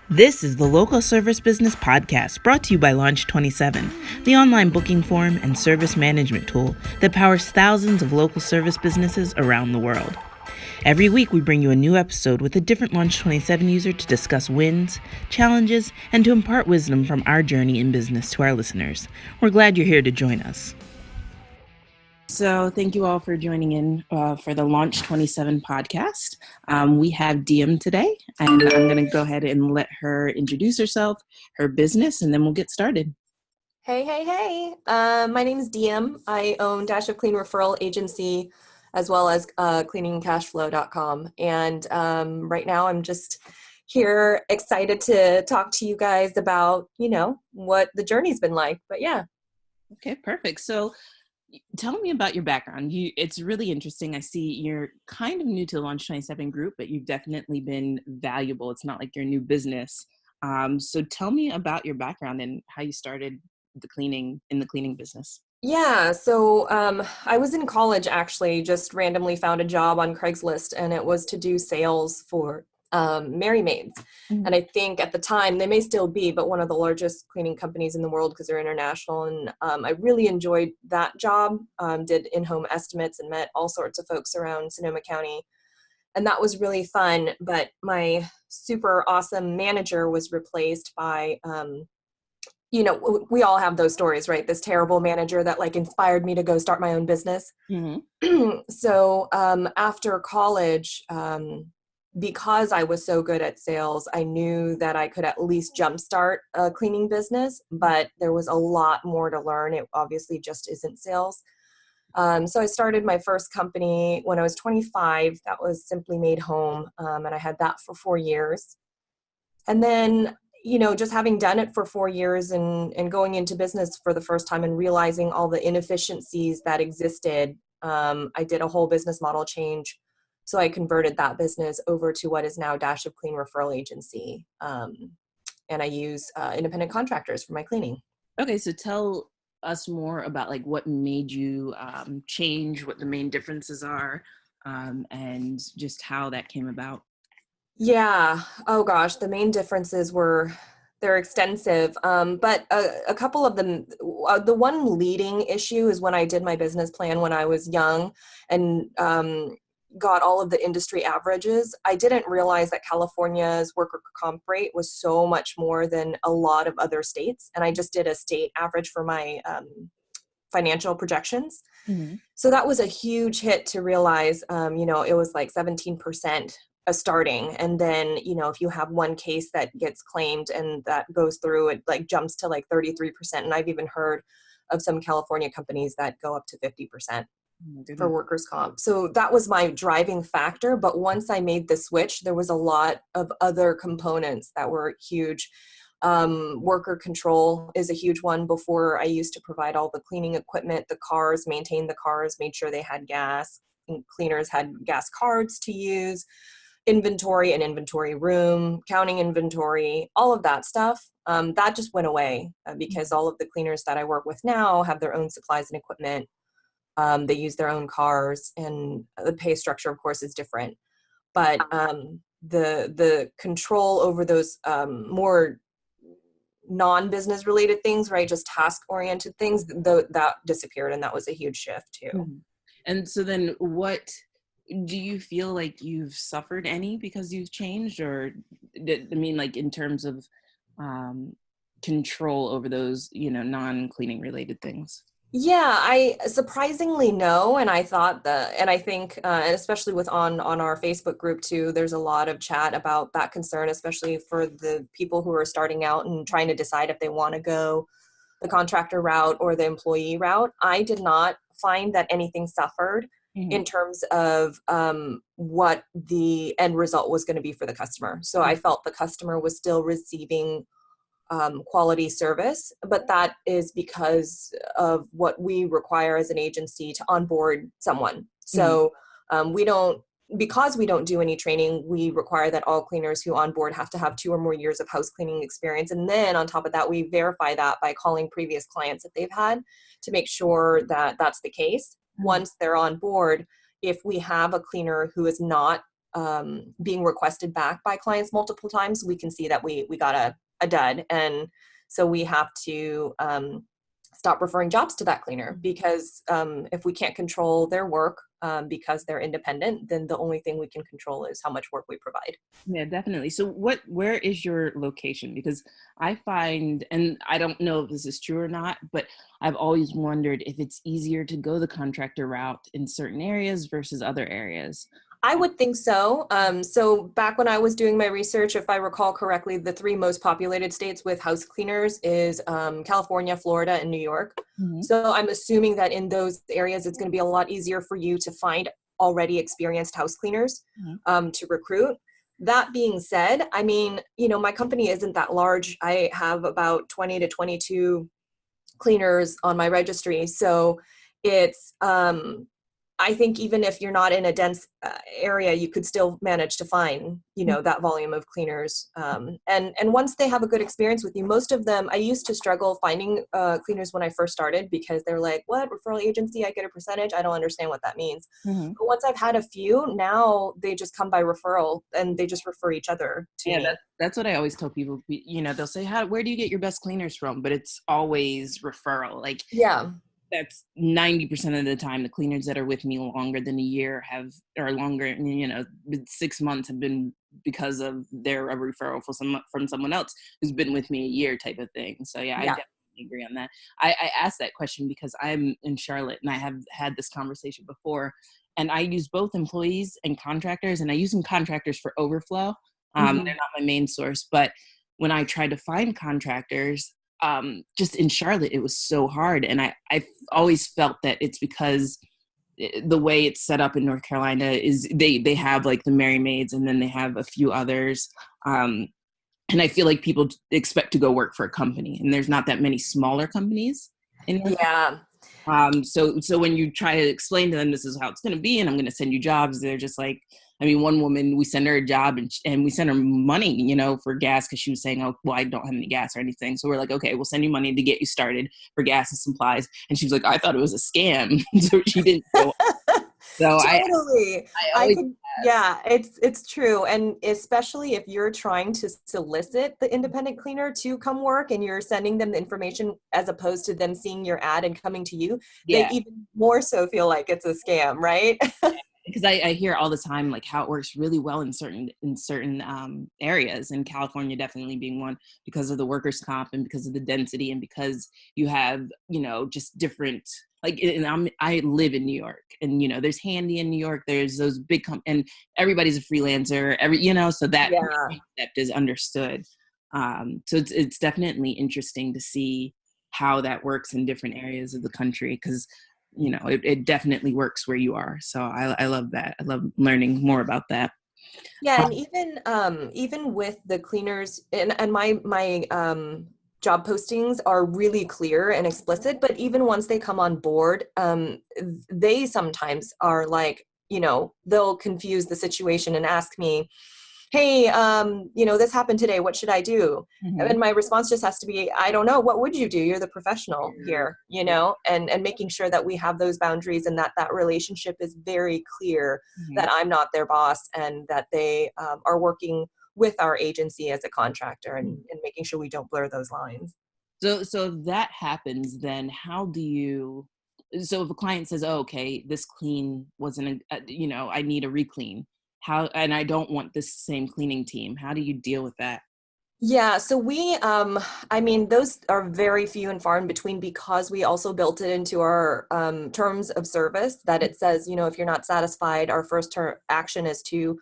This is the Local Service Business Podcast, brought to you by Launch 27, the online booking form and service management tool that powers thousands of local service businesses around the world. Every week, we bring you a new episode with a different Launch 27 user to discuss wins, challenges, and to impart wisdom from our journey in business to our listeners. We're glad you're here to join us. So thank you all for joining in for the Launch 27 podcast. We have Diem today, and I'm going to go ahead and let her introduce herself, her business, and then we'll get started. Hey. My name is Diem. I own Dash of Clean Referral Agency, as well as cleaningcashflow.com. And right now I'm just here excited to talk to you guys about, what the journey's been like. But yeah. Okay, perfect. So tell me about your background. It's really interesting. I see you're kind of new to the Launch 27 group, but you've definitely been valuable. It's not like you're a new business. So tell me about your background and how you started in the cleaning business. Yeah, so I was in college, actually, just randomly found a job on Craigslist, and it was to do sales for Mary Maids. And I think at the time, they may still be, but one of the largest cleaning companies in the world because they're international. And I really enjoyed that job, did in-home estimates and met all sorts of folks around Sonoma County. And that was really fun. But my super awesome manager was replaced by we all have those stories, right? This terrible manager that inspired me to go start my own business. Mm-hmm. So after college, because I was so good at sales, I knew that I could at least jumpstart a cleaning business, but there was a lot more to learn. It obviously just isn't sales. So I started my first company when I was 25. That was Simply Made Home. And I had that for 4 years. And then just having done it for 4 years and going into business for the first time and realizing all the inefficiencies that existed, I did a whole business model change. So I converted that business over to what is now Dash of Clean Referral Agency. And I use independent contractors for my cleaning. Okay, so tell us more about what made you change, what the main differences are, and just how that came about. Yeah. Oh gosh, the main differences they're extensive. But a couple of them, the one leading issue is when I did my business plan when I was young and got all of the industry averages. I didn't realize that California's worker comp rate was so much more than a lot of other states. And I just did a state average for my financial projections. Mm-hmm. So that was a huge hit to realize, it was like 17% starting. And then, if you have one case that gets claimed and that goes through, it jumps to 33%. And I've even heard of some California companies that go up to 50% for workers' comp. So that was my driving factor. But once I made the switch, there was a lot of other components that were huge. Worker control is a huge one. Before, I used to provide all the cleaning equipment, the cars, maintain the cars, made sure they had gas, and cleaners had gas cards to use, inventory and inventory room, counting inventory, all of that stuff. That just went away because all of the cleaners that I work with now have their own supplies and equipment. They use their own cars, and the pay structure, of course, is different. But the control over those more non-business related things, right? Just task oriented things, that disappeared. And that was a huge shift too. Mm-hmm. And so then what do you feel like you've suffered any because you've changed, or in terms of control over those, non-cleaning related things? Yeah, I surprisingly no. And I thought and I think, and especially on our Facebook group too, there's a lot of chat about that concern, especially for the people who are starting out and trying to decide if they want to go the contractor route or the employee route. I did not find that anything suffered in terms of what the end result was going to be for the customer. So I felt the customer was still receiving quality service, but that is because of what we require as an agency to onboard someone. So because we don't do any training, we require that all cleaners who onboard have to have 2 or more years of house cleaning experience. And then on top of that, we verify that by calling previous clients that they've had to make sure that that's the case. Once they're on board, if we have a cleaner who is not being requested back by clients multiple times, we can see that we got a dud. And so we have to stop referring jobs to that cleaner, because if we can't control their work because they're independent, then the only thing we can control is how much work we provide. Yeah, definitely. So where is your location? Because I find, and I don't know if this is true or not, but I've always wondered if it's easier to go the contractor route in certain areas versus other areas. I would think so. So back when I was doing my research, if I recall correctly, the 3 most populated states with house cleaners is California, Florida, and New York. Mm-hmm. So I'm assuming that in those areas, it's going to be a lot easier for you to find already experienced house cleaners to recruit. That being said, I mean, my company isn't that large. I have about 20 to 22 cleaners on my registry. So it's, I think even if you're not in a dense area, you could still manage to find, that volume of cleaners. And once they have a good experience with you, most of them, I used to struggle finding cleaners when I first started, because they're like, what, referral agency, I get a percentage? I don't understand what that means. Mm-hmm. But once I've had a few, now they just come by referral and they just refer each other to me. That's what I always tell people. They'll say, where do you get your best cleaners from? But it's always referral. Like, yeah. That's 90% of the time. The cleaners that are with me longer than a year or longer, 6 months have been because of their referral from someone else who's been with me a year type of thing. So yeah. I definitely agree on that. I asked that question because I'm in Charlotte and I have had this conversation before, and I use both employees and contractors, and I use some contractors for overflow. They're not my main source, but when I tried to find contractors, just in Charlotte, it was so hard. And I've always felt that it's because the way it's set up in North Carolina is they have like the Mary Maids, and then they have a few others. And I feel like people expect to go work for a company, and there's not that many smaller companies in North Carolina. So when you try to explain to them, this is how it's going to be, and I'm going to send you jobs, they're just like, I mean, one woman, we send her a job and we send her money, for gas, because she was saying, oh, well, I don't have any gas or anything. So we're like, okay, we'll send you money to get you started for gas and supplies. And she was like, I thought it was a scam. So she didn't go. So totally. I always yeah, it's true. And especially if you're trying to solicit the independent cleaner to come work and you're sending them the information as opposed to them seeing your ad and coming to you, they even more so feel like it's a scam, right? Because I hear all the time, like, how it works really well in certain areas, and California definitely being one, because of the workers' comp and because of the density and because you have, just different, like, and I live in New York, and, there's Handy in New York, there's those big, and everybody's a freelancer, so that concept is understood. So it's definitely interesting to see how that works in different areas of the country, because it definitely works where you are. So I love that. I love learning more about that. Yeah. And even with the cleaners and my job postings are really clear and explicit, but even once they come on board, they sometimes are like, they'll confuse the situation and ask me, hey, this happened today. What should I do? Mm-hmm. And my response just has to be, I don't know. What would you do? You're the professional here, and making sure that we have those boundaries and that relationship is very clear, that I'm not their boss and that they are working with our agency as a contractor, and making sure we don't blur those lines. So if that happens, then so if a client says, oh, okay, this clean wasn't, I need a reclean, and I don't want this same cleaning team, how do you deal with that? Yeah, so we, those are very few and far in between, because we also built it into our terms of service that it says, if you're not satisfied, our first action is to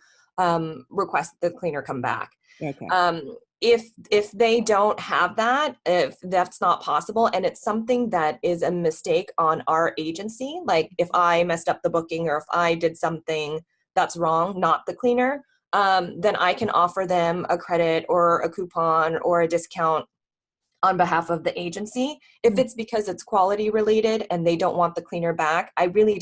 request the cleaner come back. Okay. If they don't have that, if that's not possible, and it's something that is a mistake on our agency, like if I messed up the booking or if I did something that's wrong, not the cleaner, then I can offer them a credit or a coupon or a discount on behalf of the agency. If it's because it's quality related and they don't want the cleaner back, I really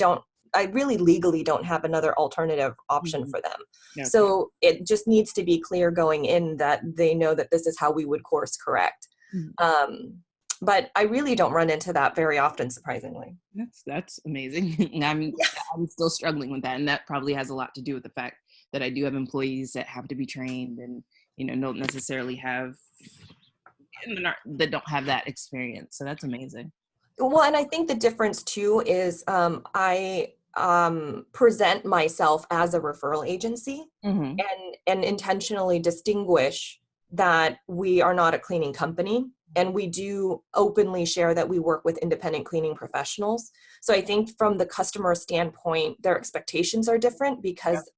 legally don't have another alternative option for them. Okay. So it just needs to be clear going in that they know that this is how we would course correct. But I really don't run into that very often, surprisingly. That's amazing. I'm still struggling with that. And that probably has a lot to do with the fact that I do have employees that have to be trained and, don't necessarily have, that don't have that experience. So that's amazing. Well, and I think the difference too is I present myself as a referral agency, Mm-hmm. and intentionally distinguish that we are not a cleaning company, and we do openly share that we work with independent cleaning professionals. So I think from the customer standpoint, their expectations are different because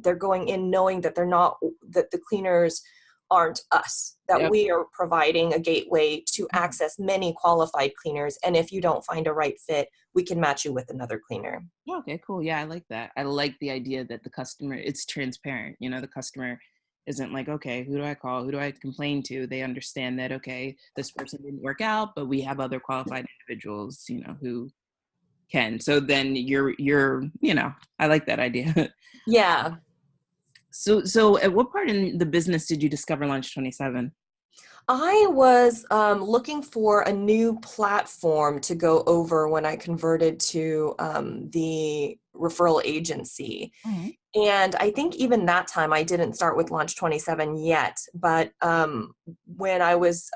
they're going in knowing that that the cleaners aren't us, that we are providing a gateway to access many qualified cleaners. And if you don't find a right fit, we can match you with another cleaner. Okay, cool. Yeah, I like that. I like the idea that the customer, it's transparent. The customer isn't like, okay, who do I call? Who do I complain to? They understand that, okay, this person didn't work out, but we have other qualified individuals, who can. So then I like that idea. Yeah. So at what part in the business did you discover Launch 27? I was looking for a new platform to go over when I converted to the referral agency. Mm-hmm. And I think even that time I didn't start with Launch 27 yet, but when I was,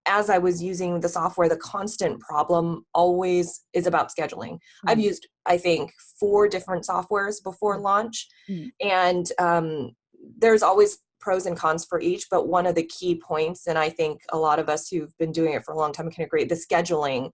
as I was using the software, the constant problem always is about scheduling. Mm-hmm. I've used, I think, 4 different softwares before launch, and there's always pros and cons for each, but one of the key points, and I think a lot of us who've been doing it for a long time can agree, the scheduling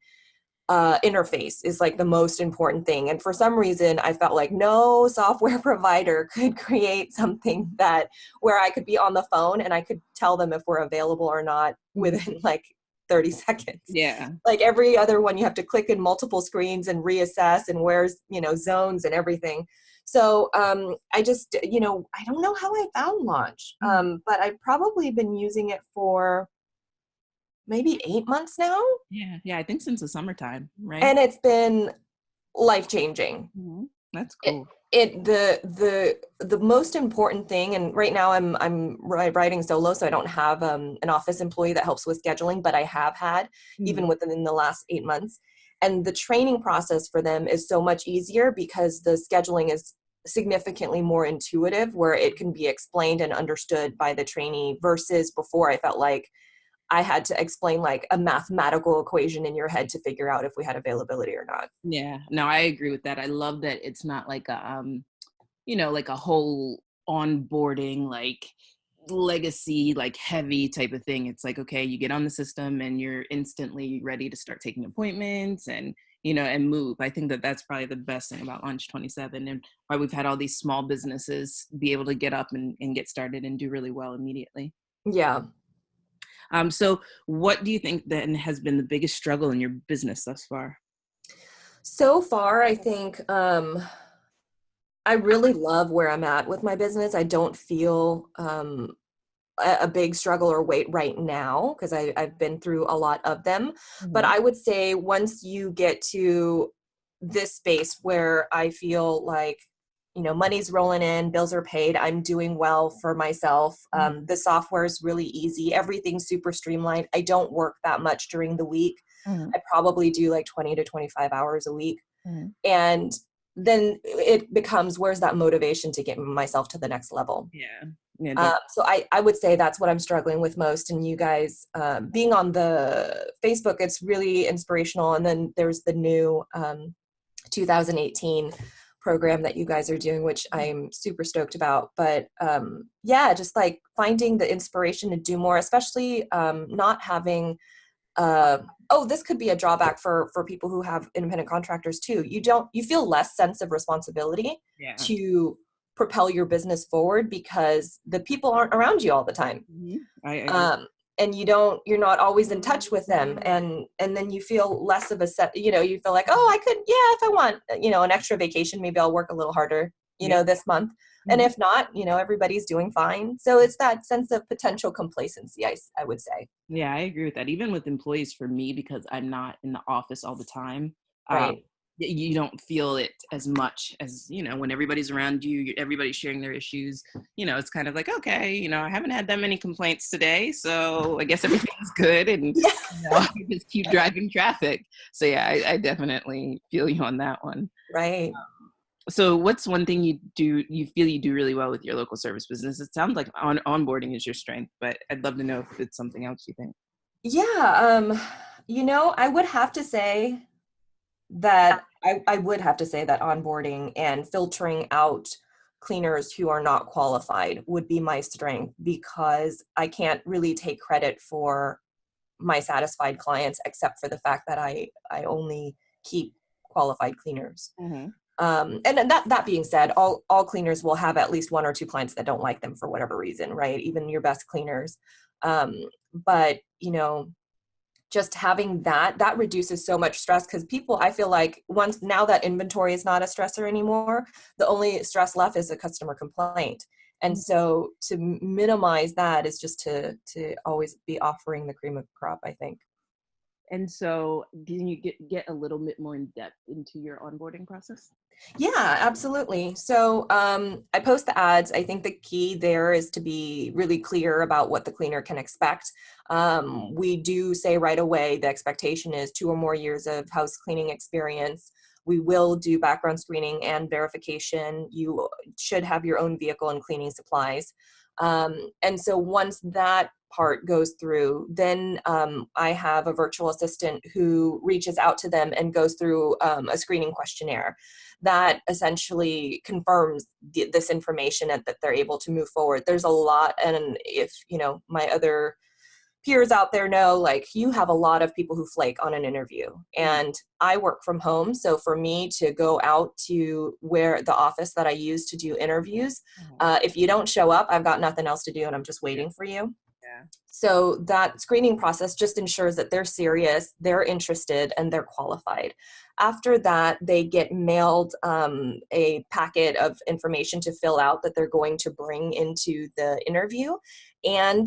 interface is like the most important thing. And for some reason, I felt like no software provider could create something that where I could be on the phone and I could tell them if we're available or not within like 30 seconds. Yeah. Like every other one, you have to click in multiple screens and reassess and where's, zones and everything. So I just, I don't know how I found Launch, but I've probably been using it for maybe 8 months now. Yeah, I think since the summertime, right? And it's been life-changing. Mm-hmm. That's cool. The most important thing, and right now I'm writing solo, so I don't have an office employee that helps with scheduling, but I have had even within the last 8 months. And the training process for them is so much easier because the scheduling is significantly more intuitive, where it can be explained and understood by the trainee, versus before I felt like I had to explain like a mathematical equation in your head to figure out if we had availability or not. Yeah, no, I agree with that. I love that it's not like a, like a whole onboarding, like legacy, like heavy type of thing. It's like, okay, you get on the system and you're instantly ready to start taking appointments and, and move. I think that that's probably the best thing about Launch 27 and why we've had all these small businesses be able to get up and get started and do really well immediately. Yeah. So what do you think then has been the biggest struggle in your business thus far? So far, I think I really love where I'm at with my business. I don't feel a big struggle or weight right now because I've been through a lot of them. But I would say once you get to this space where I feel like, money's rolling in, bills are paid, I'm doing well for myself. The software is really easy. Everything's super streamlined. I don't work that much during the week. I probably do like 20 to 25 hours a week. And then it becomes, where's that motivation to get myself to the next level? So I would say that's what I'm struggling with most. And you guys being on the Facebook, it's really inspirational. And then there's the new 2018 program that you guys are doing, which I'm super stoked about. But just like finding the inspiration to do more, especially not having this could be a drawback for people who have independent contractors too. You feel less sense of responsibility to propel your business forward because the people aren't around you all the time. And you're not always in touch with them. And then you feel less of a set, you feel like, oh, I could, if I want, an extra vacation, maybe I'll work a little harder, this month. And if not, everybody's doing fine. So it's that sense of potential complacency, I would say. Yeah, I agree with that. Even with employees for me, because I'm not in the office all the time. Right. You don't feel it as much as, when everybody's around you, everybody's sharing their issues, it's kind of like, okay, I haven't had that many complaints today, so I guess everything's good. And I just keep driving traffic. So yeah, I definitely feel you on that one. Right. So what's one thing you feel you do really well with your local service business? It sounds like onboarding is your strength, but I'd love to know if it's something else you think. Yeah, I would have to say that I would have to say that onboarding and filtering out cleaners who are not qualified would be my strength, because I can't really take credit for my satisfied clients except for the fact that I only keep qualified cleaners. Mm-hmm. And then that being said, all cleaners will have at least one or two clients that don't like them for whatever reason, right? Even your best cleaners. But just having that reduces so much stress, because people, I feel like, once now that inventory is not a stressor anymore, the only stress left is a customer complaint. And so to minimize that is just to always be offering the cream of the crop, I think. And so can you get a little bit more in depth into your onboarding process? Yeah, absolutely. So I post the ads. I think the key there is to be really clear about what the cleaner can expect. We do say right away the expectation is 2 or more years of house cleaning experience. We will do background screening and verification. You should have your own vehicle and cleaning supplies. And so once that part goes through, then I have a virtual assistant who reaches out to them and goes through a screening questionnaire that essentially confirms this information and that they're able to move forward. There's a lot, and if my other peers out there know, like, you have a lot of people who flake on an interview, and I work from home, so for me to go out to where the office that I use to do interviews, if you don't show up, I've got nothing else to do and I'm just waiting for you. Yeah. So that screening process just ensures that they're serious, they're interested, and they're qualified. After that, they get mailed a packet of information to fill out that they're going to bring into the interview. And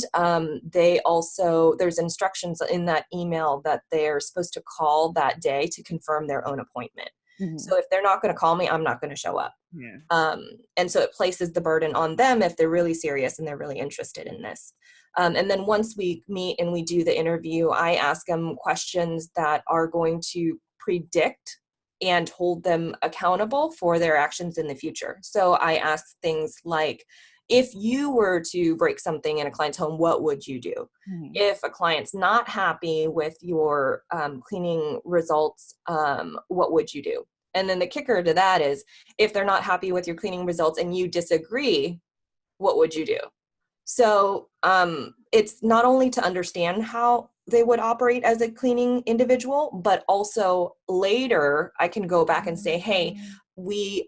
there's instructions in that email that they're supposed to call that day to confirm their own appointment. Mm-hmm. So if they're not going to call me, I'm not going to show up. Yeah. And so it places the burden on them if they're really serious and they're really interested in this. And then once we meet and we do the interview, I ask them questions that are going to predict and hold them accountable for their actions in the future. So I ask things like, if you were to break something in a client's home, what would you do? Mm-hmm. If a client's not happy with your cleaning results, what would you do? And then the kicker to that is, if they're not happy with your cleaning results and you disagree, what would you do? So it's not only to understand how they would operate as a cleaning individual, but also later I can go back and say, hey, we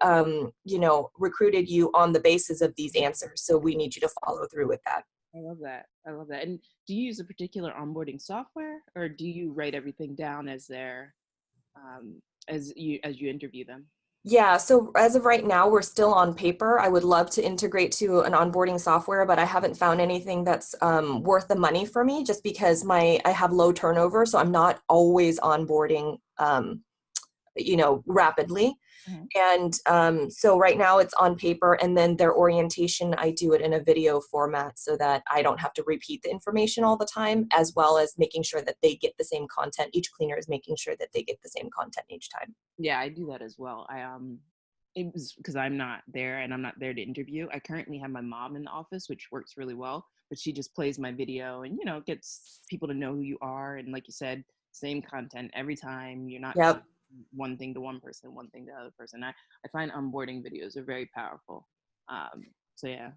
recruited you on the basis of these answers, so we need you to follow through with that. I love that. I love that. And do you use a particular onboarding software, or do you write everything down as as you interview them? Yeah, so as of right now, we're still on paper. I would love to integrate to an onboarding software, but I haven't found anything that's worth the money for me, just because I have low turnover, so I'm not always onboarding, rapidly. Mm-hmm. And so right now it's on paper, and then their orientation, I do it in a video format so that I don't have to repeat the information all the time, as well as making sure that they get the same content. Each cleaner is making sure that they get the same content each time. Yeah, I do that as well. It was because I'm not there and I'm not there to interview. I currently have my mom in the office, which works really well, but she just plays my video and, gets people to know who you are. And like you said, same content every time. You're not Yep. one thing to one person, one thing to the other person. I find onboarding videos are very powerful. So yeah.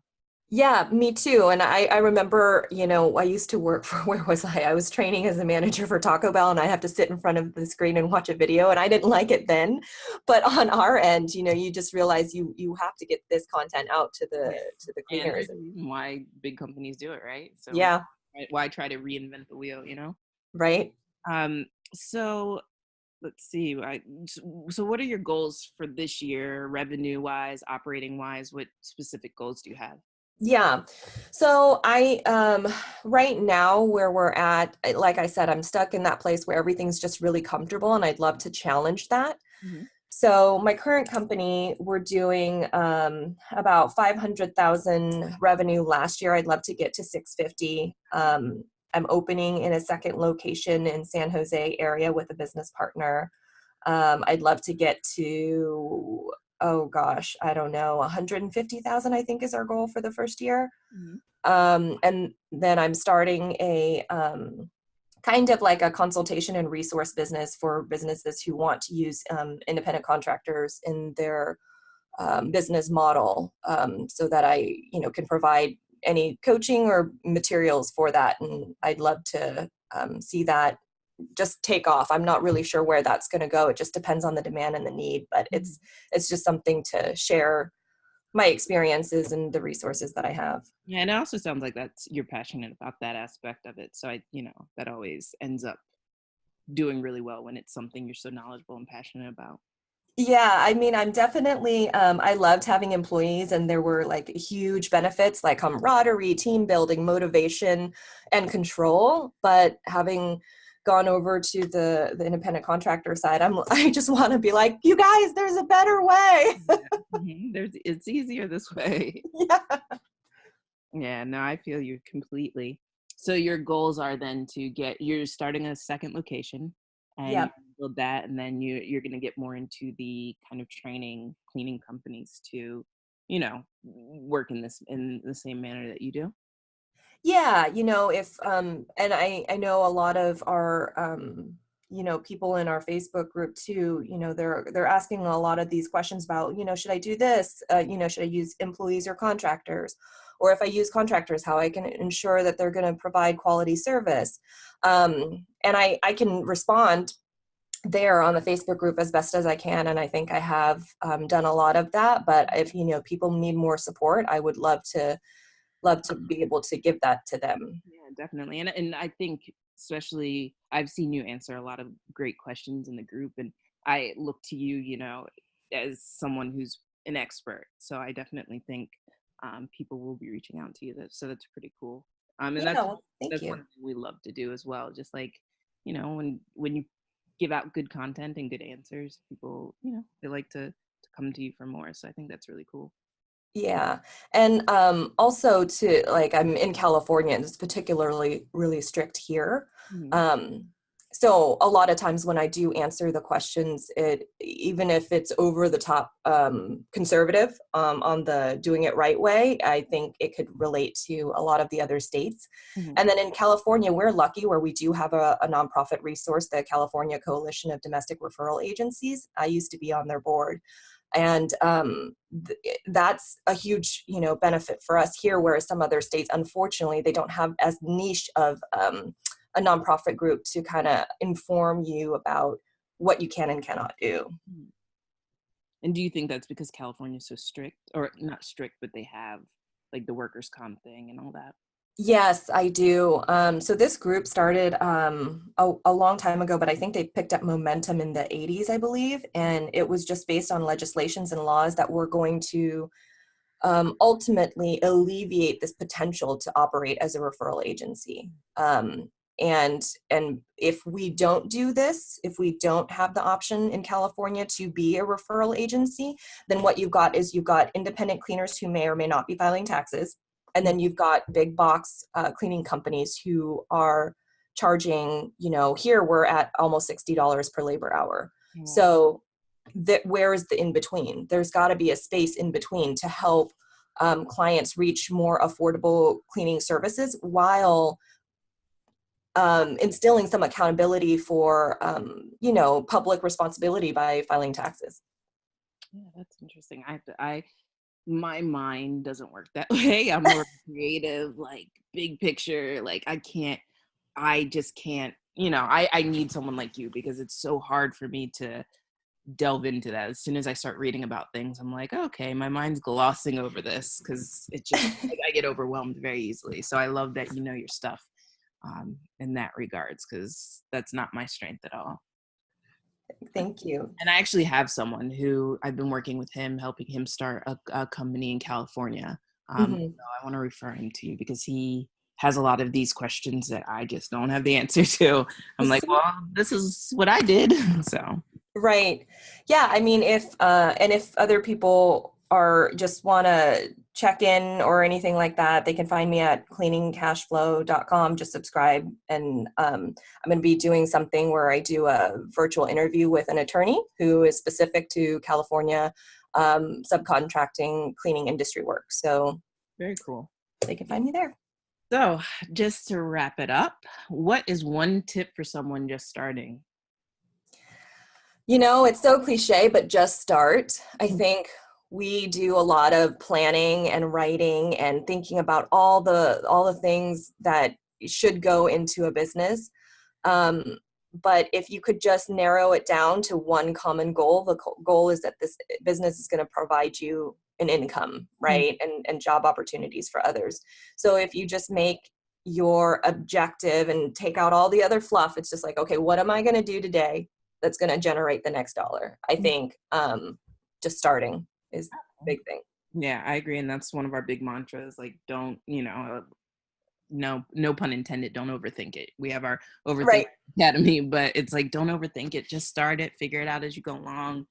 Yeah, me too. And I remember, I used to work for, where was I? I was training as a manager for Taco Bell, and I have to sit in front of the screen and watch a video, and I didn't like it then. But on our end, you just realize you have to get this content out to the And cleaners. there's a reason why big companies do it, right? So Yeah, why try to reinvent the wheel, right. So let's see. So what are your goals for this year, revenue wise, operating wise? What specific goals do you have? Yeah. So I right now, where we're at, like I said, I'm stuck in that place where everything's just really comfortable, and I'd love to challenge that. Mm-hmm. So my current company, we're doing about 500,000 revenue last year. I'd love to get to 650. I'm opening in a second location in San Jose area with a business partner. I'd love to get to oh gosh, I don't know, 150,000, I think is our goal for the first year. Mm-hmm. And then I'm starting a kind of like a consultation and resource business for businesses who want to use independent contractors in their business model, so that I, can provide any coaching or materials for that. And I'd love to see that just take off. I'm not really sure where that's going to go. It just depends on the demand and the need, but it's just something to share my experiences and the resources that I have. Yeah, and it also sounds like you're passionate about that aspect of it. So that always ends up doing really well when it's something you're so knowledgeable and passionate about. Yeah, I mean, I'm definitely, I loved having employees, and there were like huge benefits like camaraderie, team building, motivation, and control. But having gone over to the independent contractor side, I just want to be like, you guys, there's a better way. It's easier this way. Yeah. Yeah, no, I feel you completely. So your goals are then you're starting a second location, and Yep. you build that, and then you're going to get more into the kind of training cleaning companies to, work in the same manner that you do. Yeah, if and I know a lot of our people in our Facebook group too, they're asking a lot of these questions about, should I do this? Should I use employees or contractors? Or if I use contractors, how I can ensure that they're going to provide quality service. And I can respond there on the Facebook group as best as I can. And I think I have done a lot of that. But if, people need more support, I would love to be able to give that to them. Yeah, definitely. And I think especially I've seen you answer a lot of great questions in the group, and I look to you, as someone who's an expert. So I definitely think people will be reaching out to you. So that's pretty cool. And Yeah, well, thank that's you. one thing we love to do as well. Just like, when you give out good content and good answers, people, they like to come to you for more. So I think that's really cool. Yeah. And also to like, I'm in California and it's particularly really strict here. Mhm. So a lot of times when I do answer the questions, even if it's over the top conservative on the doing it right way, I think it could relate to a lot of the other states. Mhm. And then in California, we're lucky where we do have a nonprofit resource, the California Coalition of Domestic Referral Agencies. I used to be on their board. And that's a huge, benefit for us here, whereas some other states, unfortunately, they don't have as niche of a nonprofit group to kind of inform you about what you can and cannot do. Mhm. And do you think that's because California is so strict, or not strict, but they have like the workers' comp thing and all that? Yes, I do. So this group started a long time ago, but I think they picked up momentum in the 80s, I believe. And it was just based on legislations and laws that were going to ultimately alleviate this potential to operate as a referral agency. And if we don't do this, if we don't have the option in California to be a referral agency, then what you've got independent cleaners who may or may not be filing taxes. And then you've got big box cleaning companies who are charging, here we're at almost $60 per labor hour. Mm. So where is the in between? There's got to be a space in between to help clients reach more affordable cleaning services while instilling some accountability for, public responsibility by filing taxes. Yeah, that's interesting. My mind doesn't work that way. I'm more creative, like big picture. Like I just can't, I need someone like you because it's so hard for me to delve into that. As soon as I start reading about things, I'm like, okay, my mind's glossing over this because it just, I get overwhelmed very easily. So I love that you know your stuff in that regards, because that's not my strength at all. Thank you. And I actually have someone who I've been working with him, helping him start a company in California. Mm-hmm. So I want to refer him to you because he has a lot of these questions that I just don't have the answer to. I'm like, well, this is what I did. So. Right. Yeah. I mean, if other people are just want to check in or anything like that, they can find me at cleaningcashflow.com. Just subscribe. And I'm going to be doing something where I do a virtual interview with an attorney who is specific to California subcontracting cleaning industry work. So Very cool. they can find me there. So just to wrap it up, what is one tip for someone just starting? It's so cliche, but just start. I think we do a lot of planning and writing and thinking about all the things that should go into a business. But if you could just narrow it down to one common goal, the goal is that this business is going to provide you an income, right? And job opportunities for others. So if you just make your objective and take out all the other fluff, it's just like, okay, what am I going to do today that's going to generate the next dollar? I think just starting is a big thing. Yeah, I agree. And that's one of our big mantras. Like, don't, no pun intended, don't overthink it. We have our overthink academy, but it's like, don't overthink it. Just start it, figure it out as you go along,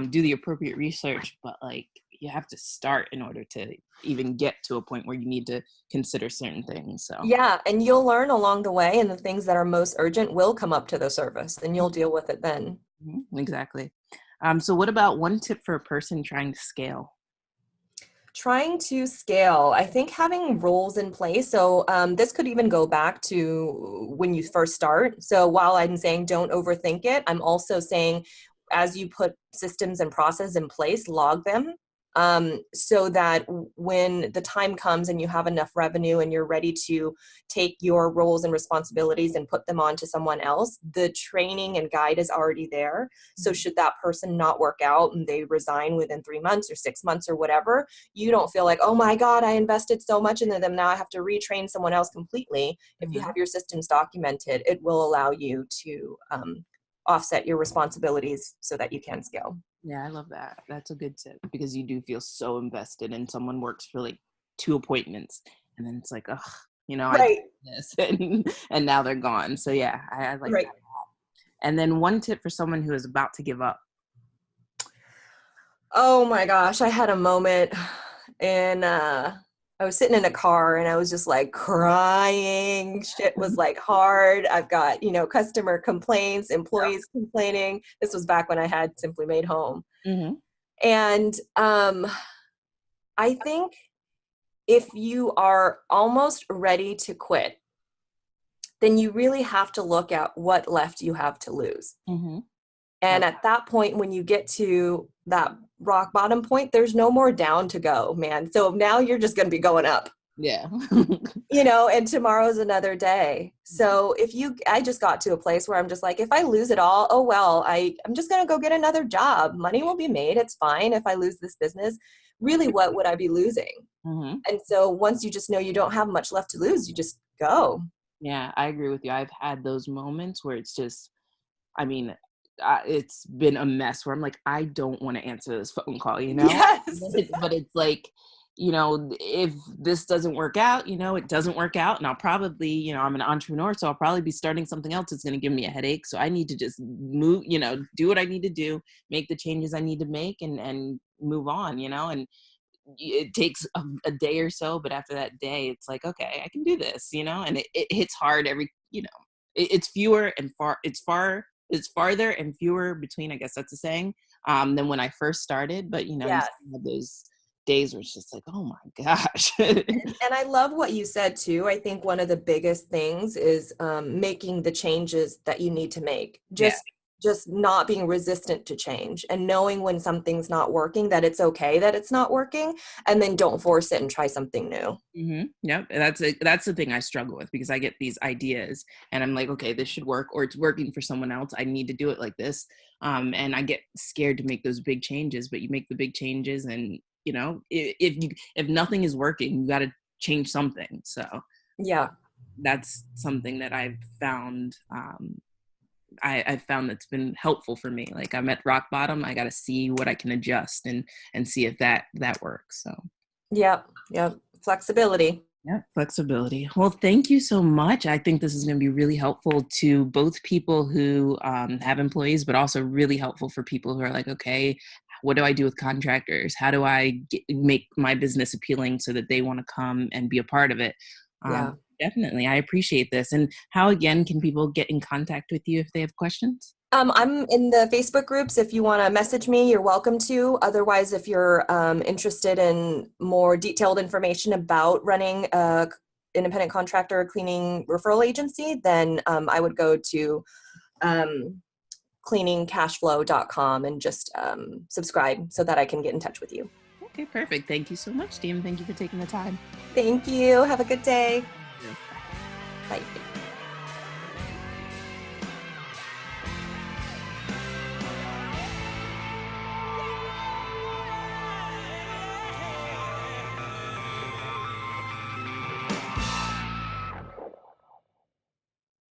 do the appropriate research, but like you have to start in order to even get to a point where you need to consider certain things. So yeah, and you'll learn along the way, and the things that are most urgent will come up to the surface and you'll deal with it then. Exactly. So what about one tip for a person trying to scale? Trying to scale, I think having rules in place. So this could even go back to when you first start. So while I'm saying don't overthink it, I'm also saying as you put systems and processes in place, log them, so that when the time comes and you have enough revenue and you're ready to take your roles and responsibilities and put them on to someone else, the training and guide is already there. So should that person not work out and they resign within 3 months or 6 months or whatever, you don't feel like, oh my God, I invested so much into them, now I have to retrain someone else completely. If you have your systems documented, it will allow you to offset your responsibilities so that you can scale. Yeah, I love that. That's a good tip because you do feel so invested and someone works for like 2 appointments and then it's like, ugh, I did this and now they're gone. So yeah, I like that. And then one tip for someone who is about to give up. Oh my gosh, I had a moment and I was sitting in a car and I was just like crying. Shit was like hard. I've got, customer complaints, employees complaining. This was back when I had Simply Made Home. And I think if you are almost ready to quit, then you really have to look at what left you have to lose. And at that point, when you get to that rock bottom point, there's no more down to go, man. So now you're just going to be going up. Yeah. And tomorrow's another day. So I just got to a place where I'm just like, if I lose it all, oh, well, I'm just going to go get another job. Money will be made. It's fine if I lose this business. Really, what would I be losing? And so once you just know you don't have much left to lose, you just go. Yeah, I agree with you. I've had those moments where it's just, it's been a mess where I'm like, I don't want to answer this phone call, Yes. But it's like, if this doesn't work out, it doesn't work out. And I'll probably, I'm an entrepreneur, so I'll probably be starting something else that's going to give me a headache. So I need to just move, do what I need to do, make the changes I need to make and move on, and it takes a day or so. But after that day, it's like, okay, I can do this, and it hits hard it's fewer and it's farther and fewer between, I guess that's a saying, than when I first started. But, you have those days where it's just like, oh my gosh. And I love what you said too. I think one of the biggest things is making the changes that you need to make. Just not being resistant to change and knowing when something's not working, that it's okay that it's not working, and then don't force it and try something new. Yep. That's the thing I struggle with, because I get these ideas and I'm like, okay, this should work, or it's working for someone else, I need to do it like this. And I get scared to make those big changes, but you make the big changes and, if nothing is working, you got to change something. So yeah, that's something that I've found, I've found that's been helpful for me. Like, I'm at rock bottom, I got to see what I can adjust and see if that works. So yep. Flexibility. Yeah, flexibility. Well, thank you so much. I think this is going to be really helpful to both people who have employees, but also really helpful for people who are like, okay, what do I do with contractors? How do I make my business appealing so that they want to come and be a part of it? Definitely. I appreciate this. And how, again, can people get in contact with you if they have questions? I'm in the Facebook groups. If you want to message me, you're welcome to. Otherwise, if you're interested in more detailed information about running a independent contractor cleaning referral agency, then I would go to cleaningcashflow.com and just subscribe so that I can get in touch with you. Okay, perfect. Thank you so much, Diem. Thank you for taking the time. Thank you. Have a good day. Yeah. Bye.